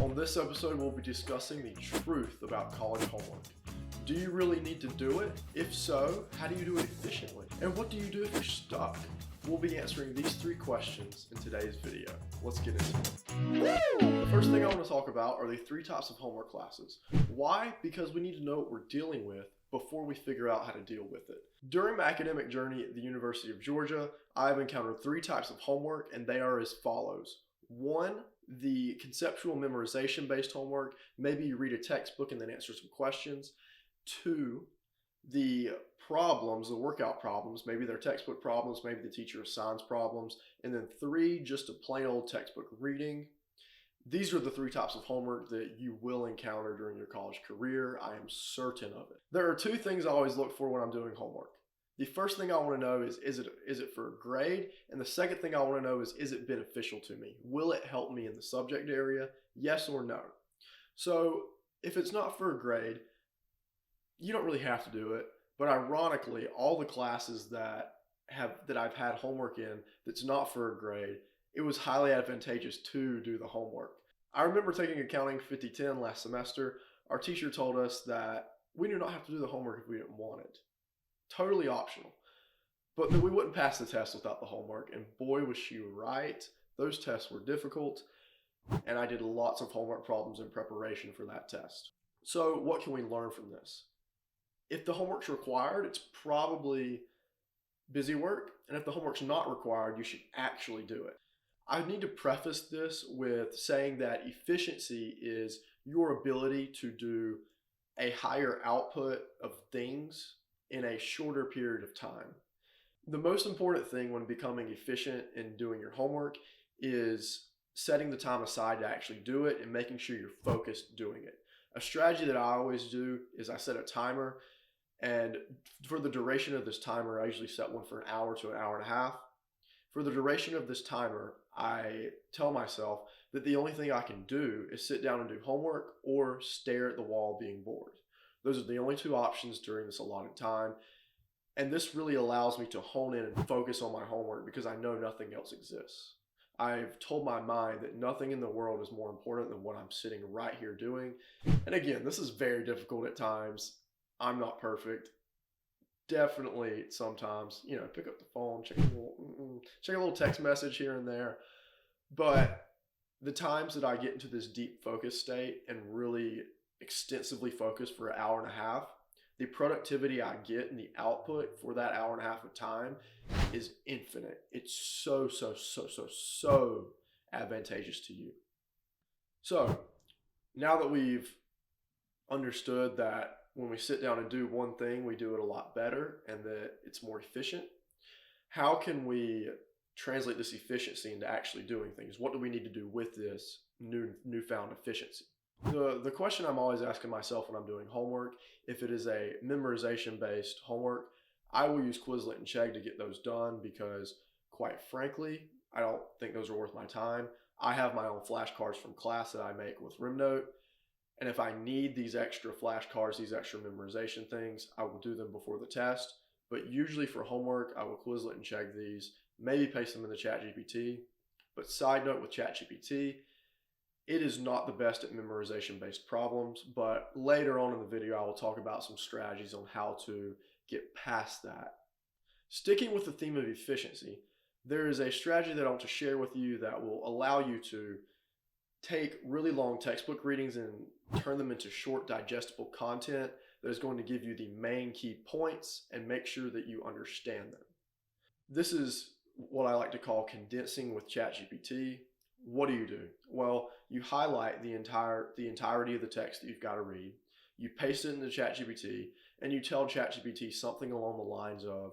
On this episode, we'll be discussing the truth about college homework. Do you really need to do it? If so, how do you do it efficiently? And what do you do if you're stuck? We'll be answering these three questions in today's video. Let's get into it. The first thing I want to talk about are the three types of homework classes. Why? Because we need to know what we're dealing with before we figure out how to deal with it. During my academic journey at the University of Georgia, I've encountered three types of homework, and they are as follows. One, the conceptual memorization based homework. Maybe you read a textbook and then answer some questions. Two, the problems, the workout problems. Maybe they're textbook problems, maybe the teacher assigns problems. And then three, just a plain old textbook reading. These are the three types of homework that you will encounter during your college career. I am certain of it. There are two things I always look for when I'm doing homework. The first thing I want to know is it for a grade? And the second thing I want to know is it beneficial to me? Will it help me in the subject area? Yes or no? So if it's not for a grade, you don't really have to do it. But ironically, all the classes that I've had homework in that's not for a grade, it was highly advantageous to do the homework. I remember taking accounting 50-10 last semester. Our teacher told us that we do not have to do the homework if we didn't want it. Totally optional. But that we wouldn't pass the test without the homework, and boy was she right. Those tests were difficult, and I did lots of homework problems in preparation for that test. So what can we learn from this? If the homework's required, it's probably busy work, and if the homework's not required, you should actually do it. I need to preface this with saying that efficiency is your ability to do a higher output of things in a shorter period of time. The most important thing when becoming efficient in doing your homework is setting the time aside to actually do it and making sure you're focused doing it. A strategy that I always do is I set a timer, and for the duration of this timer, I usually set one for an hour to an hour and a half. For the duration of this timer, I tell myself that the only thing I can do is sit down and do homework or stare at the wall being bored. Those are the only two options during this allotted time. And this really allows me to hone in and focus on my homework because I know nothing else exists. I've told my mind that nothing in the world is more important than what I'm sitting right here doing. And again, this is very difficult at times. I'm not perfect. Definitely sometimes, pick up the phone, check a little text message here and there. But the times that I get into this deep focus state and really extensively focus for an hour and a half, the productivity I get and the output for that hour and a half of time is infinite. It's so advantageous to you. So now that we've understood that when we sit down and do one thing, we do it a lot better and that it's more efficient, how can we translate this efficiency into actually doing things? What do we need to do with this newfound efficiency? The question I'm always asking myself when I'm doing homework, if it is a memorization-based homework, I will use Quizlet and Chegg to get those done because, quite frankly, I don't think those are worth my time. I have my own flashcards from class that I make with RimNote, and if I need these extra flashcards, these extra memorization things, I will do them before the test. But usually for homework, I will Quizlet and Chegg these, maybe paste them into ChatGPT. But side note with ChatGPT, it is not the best at memorization-based problems, but later on in the video, I will talk about some strategies on how to get past that. Sticking with the theme of efficiency, there is a strategy that I want to share with you that will allow you to take really long textbook readings and turn them into short, digestible content that is going to give you the main key points and make sure that you understand them. This is what I like to call condensing with ChatGPT. What do? Well, you highlight the entirety of the text that you've got to read. You paste it into ChatGPT, and you tell ChatGPT something along the lines of,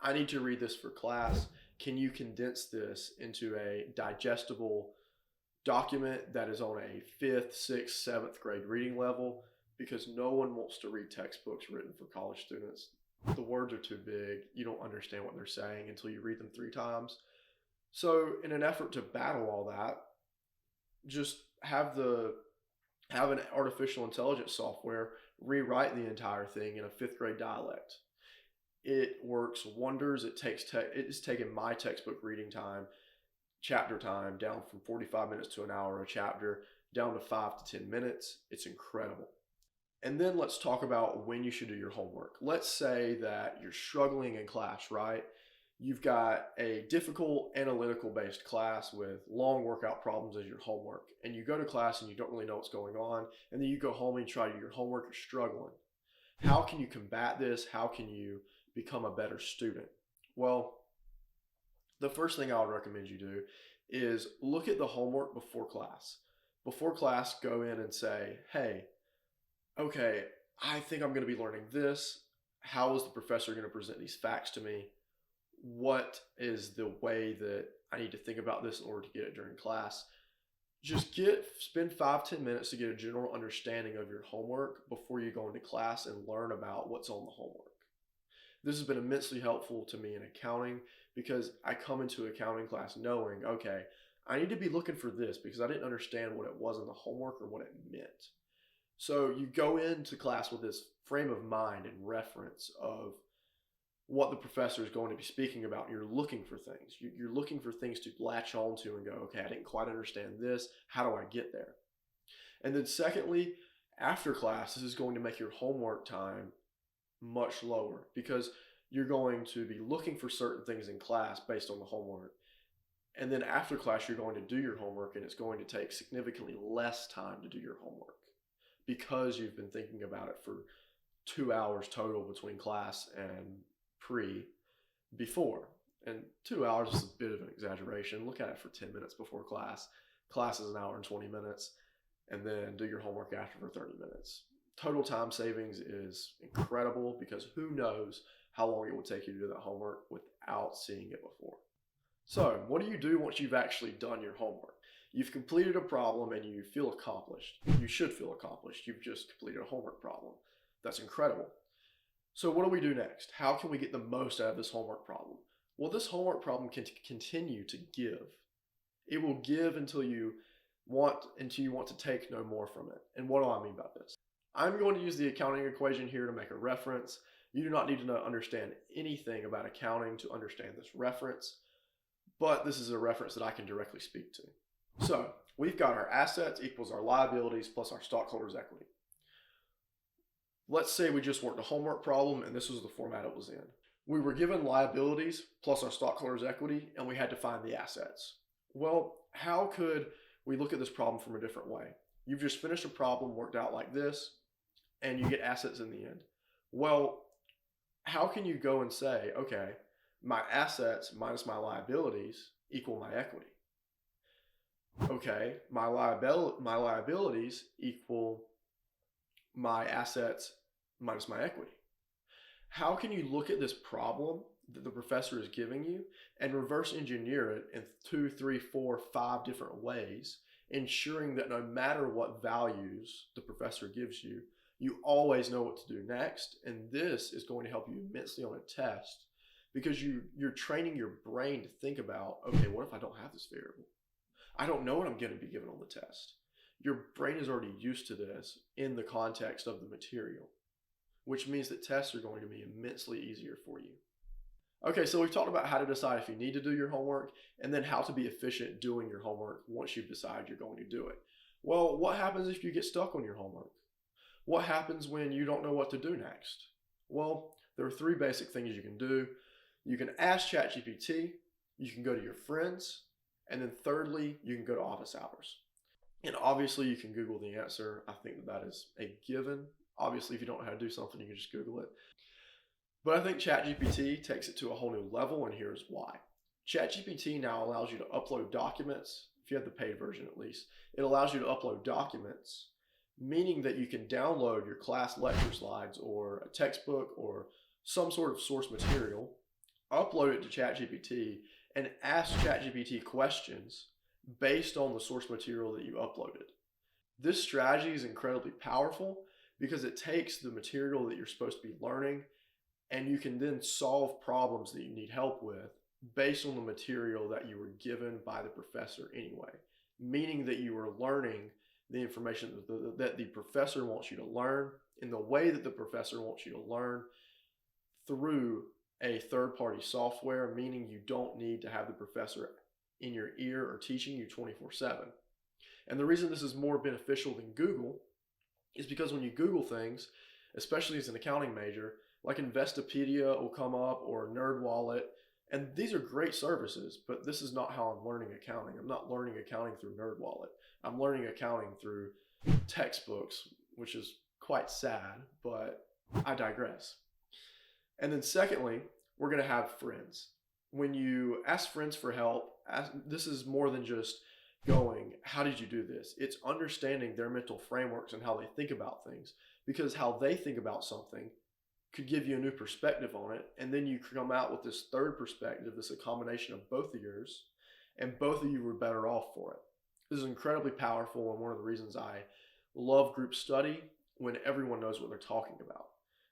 I need to read this for class. Can you condense this into a digestible document that is on a 5th, 6th, 7th grade reading level? Because no one wants to read textbooks written for college students. The words are too big. You don't understand what they're saying until you read them 3 times. So in an effort to battle all that, just have an artificial intelligence software rewrite the entire thing in a 5th grade dialect. It works wonders. It's taken my textbook reading time, chapter time, down from 45 minutes to an hour a chapter, down to 5 to 10 minutes. It's incredible. And then let's talk about when you should do your homework. Let's say that you're struggling in class, right? You've got a difficult analytical based class with long workout problems as your homework, and you go to class and you don't really know what's going on, and then you go home and you try to do your homework, you're struggling. How can you combat this? How can you become a better student? Well, the first thing I would recommend you do is look at the homework before class. Before class, go in and say, hey, okay, I think I'm going to be learning this. How is the professor going to present these facts to me? What is the way that I need to think about this in order to get it during class? Just spend 5-10 minutes to get a general understanding of your homework before you go into class and learn about what's on the homework. This has been immensely helpful to me in accounting because I come into accounting class knowing, okay, I need to be looking for this because I didn't understand what it was in the homework or what it meant. So you go into class with this frame of mind and reference of what the professor is going to be speaking about. You're looking for things. You're looking for things to latch onto and go, okay, I didn't quite understand this. How do I get there? And then secondly, after class, this is going to make your homework time much lower because you're going to be looking for certain things in class based on the homework. And then after class, you're going to do your homework and it's going to take significantly less time to do your homework because you've been thinking about it for 2 hours total between class and before. And 2 hours is a bit of an exaggeration. Look at it for 10 minutes before class. Class is an hour and 20 minutes, and then do your homework after for 30 minutes. Total time savings is incredible because who knows how long it will take you to do that homework without seeing it before. So what do you do once you've actually done your homework? You've completed a problem and you feel accomplished. You should feel accomplished. You've just completed a homework problem. That's incredible. So what do we do next? How can we get the most out of this homework problem? Well, this homework problem can continue to give. It will give until you want to take no more from it. And what do I mean by this? I'm going to use the accounting equation here to make a reference. You do not need to understand anything about accounting to understand this reference, but this is a reference that I can directly speak to. So we've got our assets equals our liabilities plus our stockholders' equity. Let's say we just worked a homework problem and this was the format it was in. We were given liabilities plus our stockholders' equity and we had to find the assets. Well, how could we look at this problem from a different way? You've just finished a problem worked out like this and you get assets in the end. Well, how can you go and say, okay, my assets minus my liabilities equal my equity? Okay, my liabilities equal my assets minus my equity. How can you look at this problem that the professor is giving you and reverse engineer it in 2, 3, 4, 5 different ways, ensuring that no matter what values the professor gives you, you always know what to do next? And this is going to help you immensely on a test because you're training your brain to think about, okay, what if I don't have this variable? I don't know what I'm going to be given on the test. Your brain is already used to this in the context of the material, which means that tests are going to be immensely easier for you. Okay, so we've talked about how to decide if you need to do your homework and then how to be efficient doing your homework once you've decided you're going to do it. Well, what happens if you get stuck on your homework? What happens when you don't know what to do next? Well, there are 3 basic things you can do. You can ask ChatGPT, you can go to your friends, and then thirdly, you can go to office hours. And obviously you can Google the answer. I think that is a given. Obviously, if you don't know how to do something, you can just Google it. But I think ChatGPT takes it to a whole new level, and here's why. ChatGPT now allows you to upload documents, if you have the paid version at least. It allows you to upload documents, meaning that you can download your class lecture slides or a textbook or some sort of source material, upload it to ChatGPT, and ask ChatGPT questions based on the source material that you uploaded. This strategy is incredibly powerful because it takes the material that you're supposed to be learning and you can then solve problems that you need help with based on the material that you were given by the professor anyway, meaning that you are learning the information that the professor wants you to learn in the way that the professor wants you to learn through a third-party software, meaning you don't need to have the professor in your ear or teaching you 24/7. And the reason this is more beneficial than Google is because when you Google things, especially as an accounting major, like Investopedia will come up or NerdWallet, and these are great services, but this is not how I'm learning accounting. I'm not learning accounting through NerdWallet. I'm learning accounting through textbooks, which is quite sad, but I digress. And then secondly, we're going to have friends. When you ask friends for help, this is more than just going, how did you do this? It's understanding their mental frameworks and how they think about things, because how they think about something could give you a new perspective on it, and then you come out with this third perspective, this a combination of both of yours, and both of you were better off for it. This is incredibly powerful, and one of the reasons I love group study when everyone knows what they're talking about.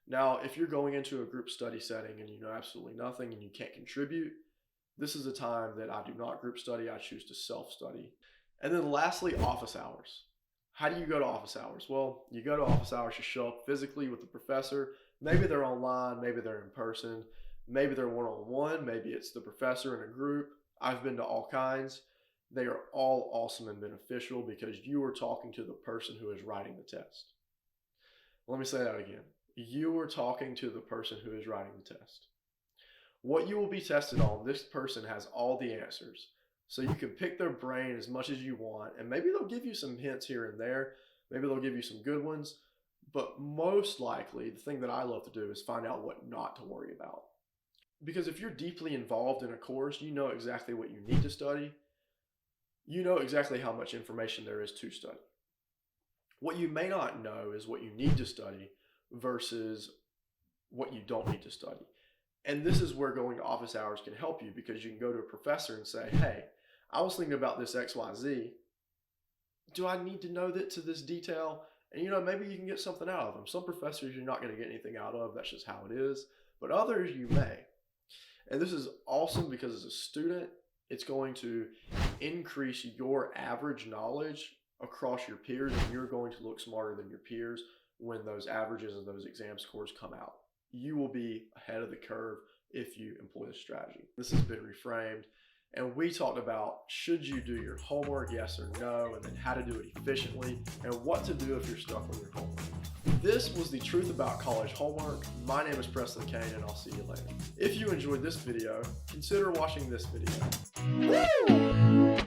Now, if you're going into a group study setting and you know absolutely nothing and you can't contribute, this is a time that I do not group study, I choose to self-study. And then lastly, office hours. How do you go to office hours? Well, you go to office hours, you show up physically with the professor. Maybe they're online, maybe they're in person, maybe they're one-on-one, maybe it's the professor in a group. I've been to all kinds. They are all awesome and beneficial because you are talking to the person who is writing the test. Let me say that again. You are talking to the person who is writing the test. What you will be tested on, this person has all the answers. So you can pick their brain as much as you want, and maybe they'll give you some hints here and there. Maybe they'll give you some good ones. But most likely, the thing that I love to do is find out what not to worry about. Because if you're deeply involved in a course, you know exactly what you need to study. You know exactly how much information there is to study. What you may not know is what you need to study versus what you don't need to study. And this is where going to office hours can help you, because you can go to a professor and say, hey, I was thinking about this XYZ. Do I need to know that to this detail? And maybe you can get something out of them. Some professors you're not going to get anything out of. That's just how it is. But others you may. And this is awesome because as a student, it's going to increase your average knowledge across your peers, and you're going to look smarter than your peers when those averages and those exam scores come out. You will be ahead of the curve if you employ this strategy. This has been Reframed, and we talked about should you do your homework, yes or no, and then how to do it efficiently, and what to do if you're stuck on your homework. This was the truth about college homework. My name is Preston Kane, and I'll see you later. If you enjoyed this video, consider watching this video. Woo!